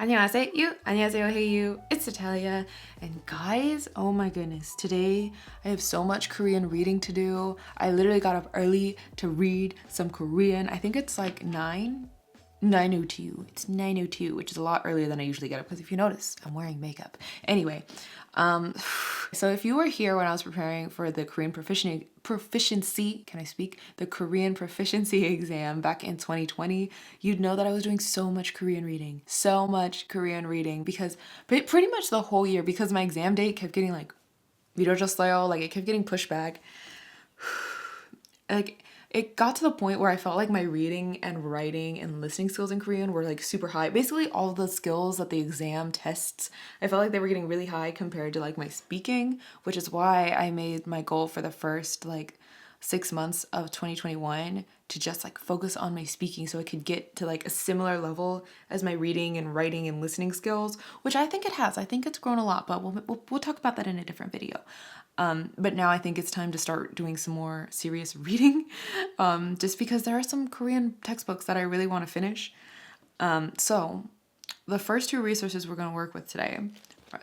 안녕하세요, 안녕하세요, hey you, it's Natalia. And guys, oh my goodness, today I have so much Korean reading to do. I literally got up early to read some Korean. I think it's like 9:02. It's 9:02, which is a lot earlier than I usually get up because if you notice, I'm wearing makeup. Anyway, so if you were here when I was preparing for the Korean proficiency, can I speak? The Korean proficiency exam back in 2020, you'd know that I was doing so much Korean reading. So much Korean reading because pretty much the whole year because my exam date kept getting like 미뤄졌어요, like it kept getting pushed back. Like it got to the point where I felt like my reading and writing and listening skills in Korean were like super high. Basically all the skills that the exam tests, I felt like they were getting really high compared to like my speaking, which is why I made my goal for the first like 6 months of 2021 to just like focus on my speaking so I could get to like a similar level as my reading and writing and listening skills, which I think it has. I think it's grown a lot, but we'll talk about that in a different video. But now I think it's time to start doing some more serious reading, just because there are some Korean textbooks that I really want to finish. So the first two resources we're going to work with today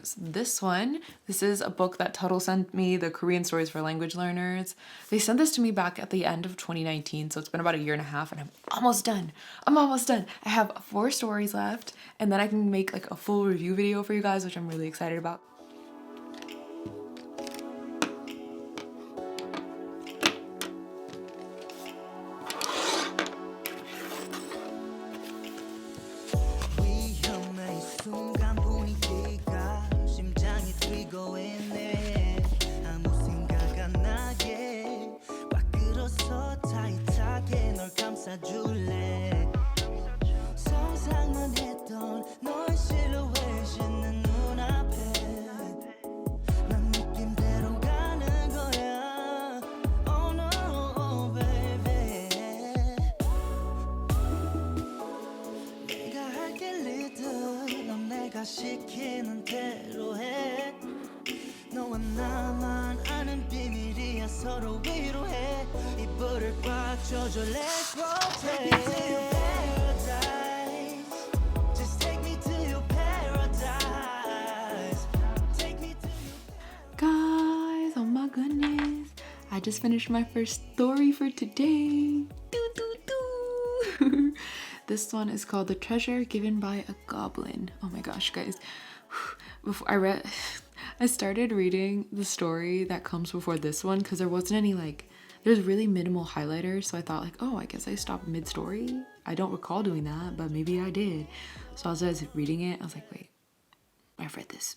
is this one. This is a book that Tuttle sent me, the Korean Stories for Language Learners. They sent this to me back at the end of 2019, so it's been about a year and a half, and I'm almost done. I have 4 stories left, and then I can make like a full review video for you guys, which I'm really excited about. 시키는 대로 해 너와 나만 아는 비밀이야 서로 위로해 이불을 꽉 쥐어줘 Let's rotate Take me to your paradise Just take me to your paradise Take me to your Guys, oh my goodness, I just finished my first story for today. This one is called The Treasure Given by a Goblin. Oh my gosh, guys. Before I started reading the story that comes before this one because there wasn't any there's really minimal highlighters, so I thought like, oh, I guess I stopped mid-story. I don't recall doing that, but maybe I did. So as I was reading it, I was like, wait, I've read this.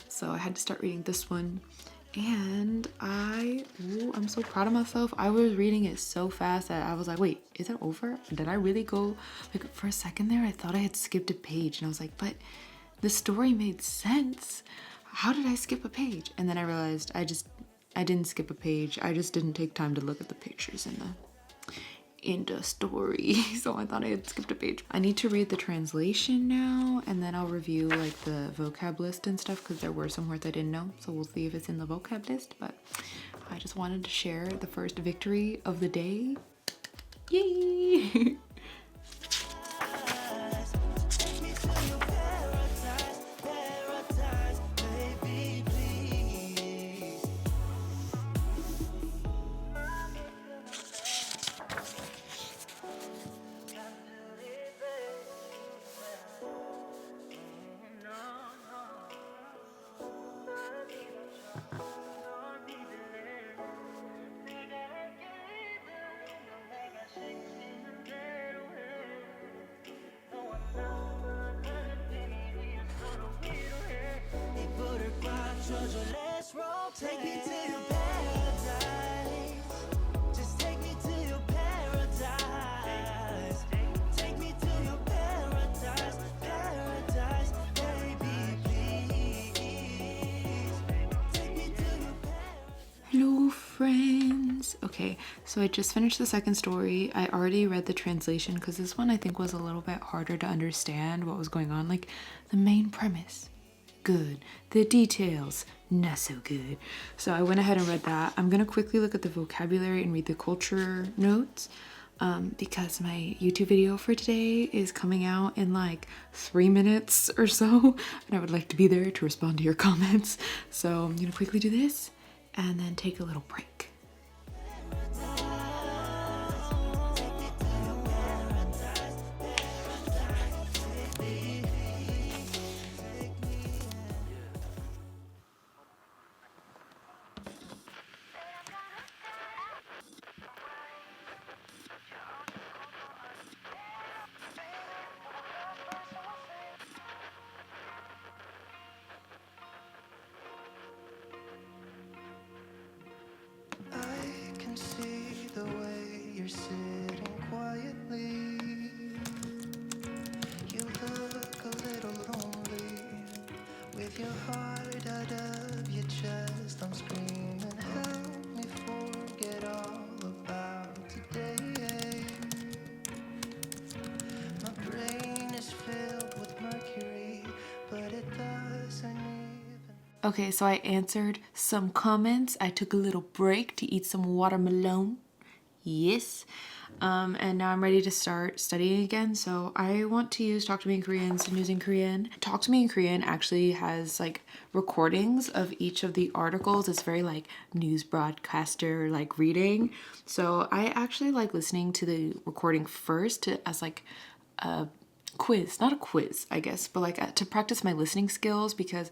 So I had to start reading this one. And I'm so proud of myself. I was reading it so fast that I was like, wait, is it over? Did I really go? Like for a second there, I thought I had skipped a page. And I was like, but the story made sense. How did I skip a page? And then I realized I didn't skip a page. I just didn't take time to look at the pictures in the story. So I thought I had skipped a page. I need to read the translation now, and then I'll review like the vocab list and stuff because there were some words I didn't know. So we'll see if it's in the vocab list, but I just wanted to share the first victory of the day. Yay! Take me to your paradise Just take me to your paradise Take me to your paradise Paradise, baby, please Take me to your paradise Hello, friends. Okay, so I just finished the second story. I already read the translation because this one I think was a little bit harder to understand what was going on. Like the main premise, good. The details, not so good. So I went ahead and read that. I'm gonna quickly look at the vocabulary and read the culture notes. because my YouTube video for today is coming out in like 3 minutes or so, and I would like to be there to respond to your comments. So I'm gonna quickly do this and then take a little break. I can see the way you're sitting quietly. You look a little lonely with your heart out of your chest. I'm screaming, help me forget all about today. My brain is filled with mercury, but it doesn't even. Okay, so I answered some comments. I took a little break to eat some watermelon. Yes. And now I'm ready to start studying again. So I want to use Talk to Me in Korean, news in Korean. Talk to Me in Korean actually has like recordings of each of the articles. It's very like news broadcaster like reading. So I actually like listening to the recording first as like a quiz, not a quiz, I guess, but like to practice my listening skills, because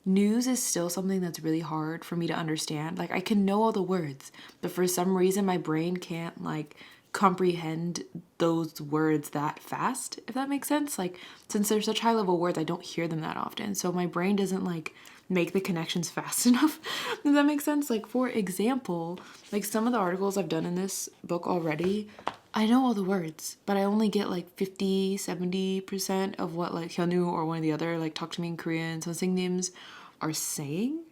news is still something that's really hard for me to understand. Like I can know all the words, but for some reason my brain can't like comprehend those words that fast, if that makes sense. Like since they're such high level words, I don't hear them that often. So my brain doesn't like make the connections fast enough. Does that make sense? Like for example, like some of the articles I've done in this book already, I know all the words, but I only get like 50-70% of what like Hyunwoo or one of the other like Talk to Me in Korean 선생님's are saying.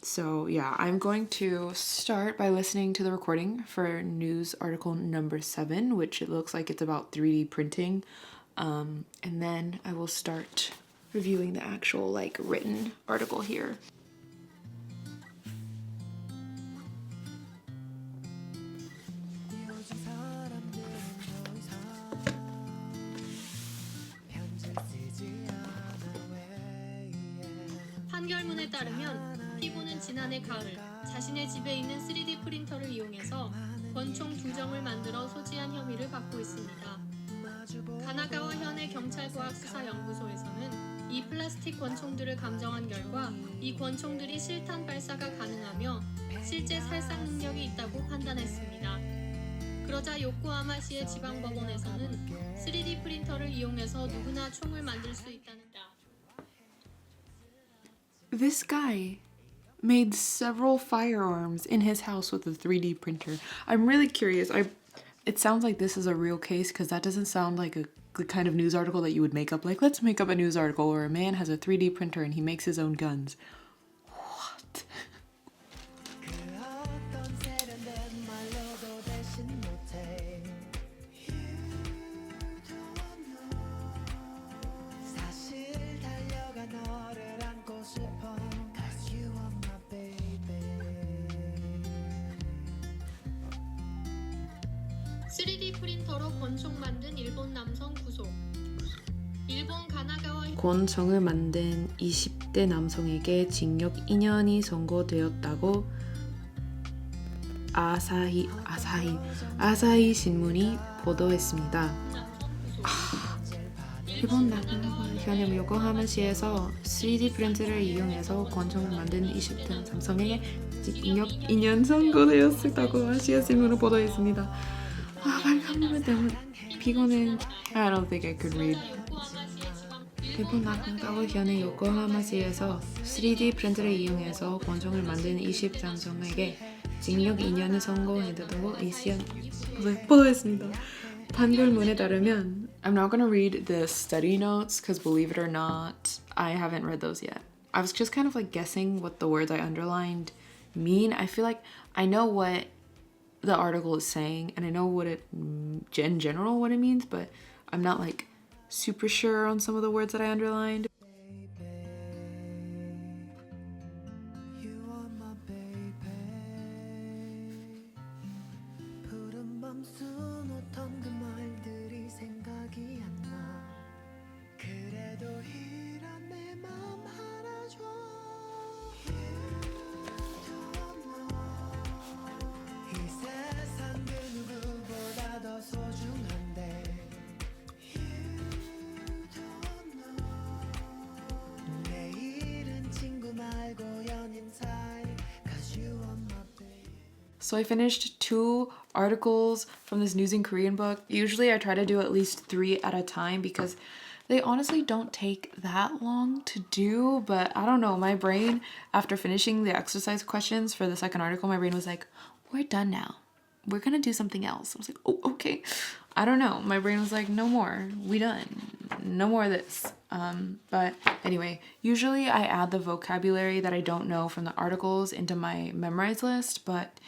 So yeah, I'm going to start by listening to the recording for news article number 7, which it looks like it's about 3D printing. And then I will start reviewing the actual like written article here. 판결문에 따르면 피고는 지난해 가을 자신의 집에 있는 3D 프린터를 이용해서 권총 2정을 만들어 소지한 혐의를 받고 있습니다. 가나가와 현의 경찰과학수사연구소에서는 이 플라스틱 권총들을 감정한 결과 이 권총들이 실탄 발사가 가능하며 실제 살상 능력이 있다고 판단했습니다. 그러자 요코하마시의 지방법원에서는 3D 프린터를 이용해서 누구나 총을 만들 수 있다는 This guy made several firearms in his house with a 3D printer. I'm really curious. It sounds like this is a real case, because that doesn't sound like the kind of news article that you would make up. Like, let's make up a news article where a man has a 3D printer and he makes his own guns. What? 프린터로 권총 만든 일본 남성 구속. 일본 가나가와 권총을 만든 20대 남성에게 징역 2년이 선고되었다고 아사히 신문이 보도했습니다. 일본 가나가와 현역 요코하마시에서 3D 프린터를 이용해서 권총을 만든 20대 남성에게 징역 2년 선고되었다고 아시아 신문을 보도했습니다. 발감문 때문에 피고는 I don't think I could read. 일본 가나가와 현의 요코하마시에서 3D 프린터를 이용해서 권총을 만든 20대 남성에게 징역 2년을 선고했다고 아시아 신문을 보도했습니다. 판결문에 따르면 I'm not going to read the study notes because believe it or not, I haven't read those yet. I was just kind of like guessing what the words I underlined mean. I feel like I know what the article is saying and I know what it in general what it means, but I'm not like super sure on some of the words that I underlined. So I finished 2 articles from this News in Korean book. Usually I try to do at least 3 at a time because they honestly don't take that long to do, but I don't know, my brain, after finishing the exercise questions for the second article, my brain was like, we're done now. We're gonna do something else. I was like, oh, okay. I don't know. My brain was like, no more. We done. No more of this. But anyway, usually I add the vocabulary that I don't know from the articles into my memorize list, but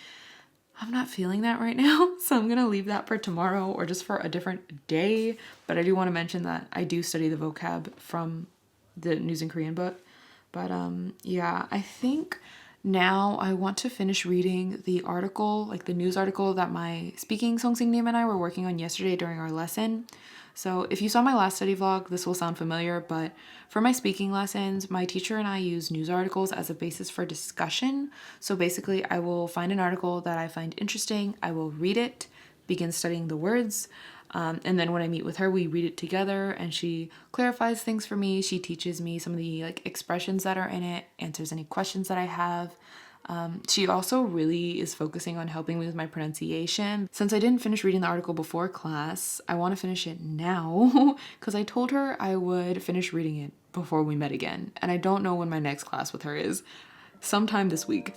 I'm not feeling that right now, so I'm gonna leave that for tomorrow or just for a different day. But I do want to mention that I do study the vocab from the News in Korean book. But yeah, I think now I want to finish reading the article, like the news article that my speaking Songsik님 and I were working on yesterday during our lesson. So if you saw my last study vlog, this will sound familiar, but for my speaking lessons, my teacher and I use news articles as a basis for discussion. So basically, I will find an article that I find interesting, I will read it, begin studying the words, and then when I meet with her, we read it together and she clarifies things for me. She teaches me some of the like expressions that are in it, answers any questions that I have. She also really is focusing on helping me with my pronunciation. Since I didn't finish reading the article before class, I want to finish it now because I told her I would finish reading it before we met again. And I don't know when my next class with her is. Sometime this week.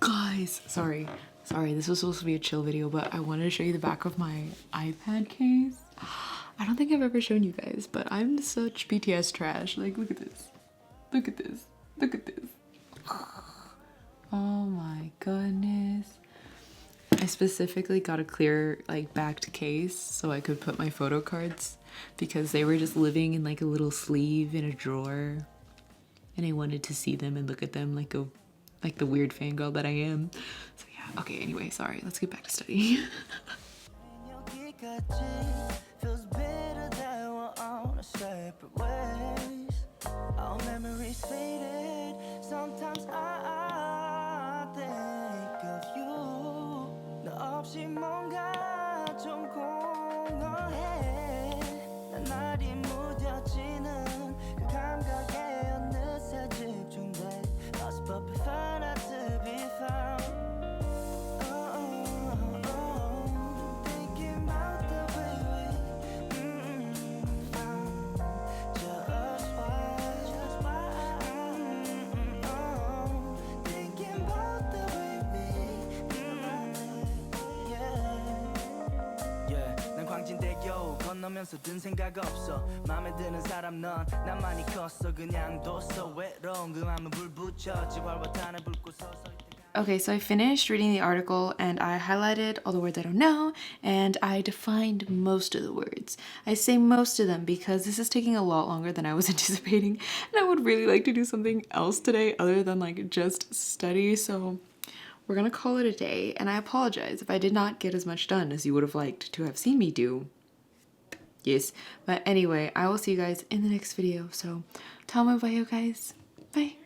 Guys, sorry, this was supposed to be a chill video, but I wanted to show you the back of my iPad case. I don't think I've ever shown you guys, but I'm such BTS trash. Like, look at this. Look at this. Look at this. Oh my goodness. I specifically got a clear, like, backed case so I could put my photo cards because they were just living in, like, a little sleeve in a drawer. And I wanted to see them and look at them like the weird fangirl that I am. So yeah, okay, anyway, sorry. Let's get back to studying. Feels better that we're on a separate ways. Our memories faded. Sometimes I think of you. 너 없이 뭔가 좀 공허해. 난 날이 무뎌지는 그 감각에 어느새 집중돼. Lost but found out to be found. 건너면서 든 생각 없어 맘에 드는 사람 넌 나만이 컸어 그냥 뒀어 외로운 그 맘은 불 붙여 지활화탄에 붉고 서서 Okay, so I finished reading the article and I highlighted all the words I don't know and I defined most of the words. I say most of them because this is taking a lot longer than I was anticipating and I would really like to do something else today other than like just study, so we're gonna call it a day and I apologize if I did not get as much done as you would have liked to have seen me do. Yes, but anyway, I will see you guys in the next video, so 다음에 봐요 guys. Bye!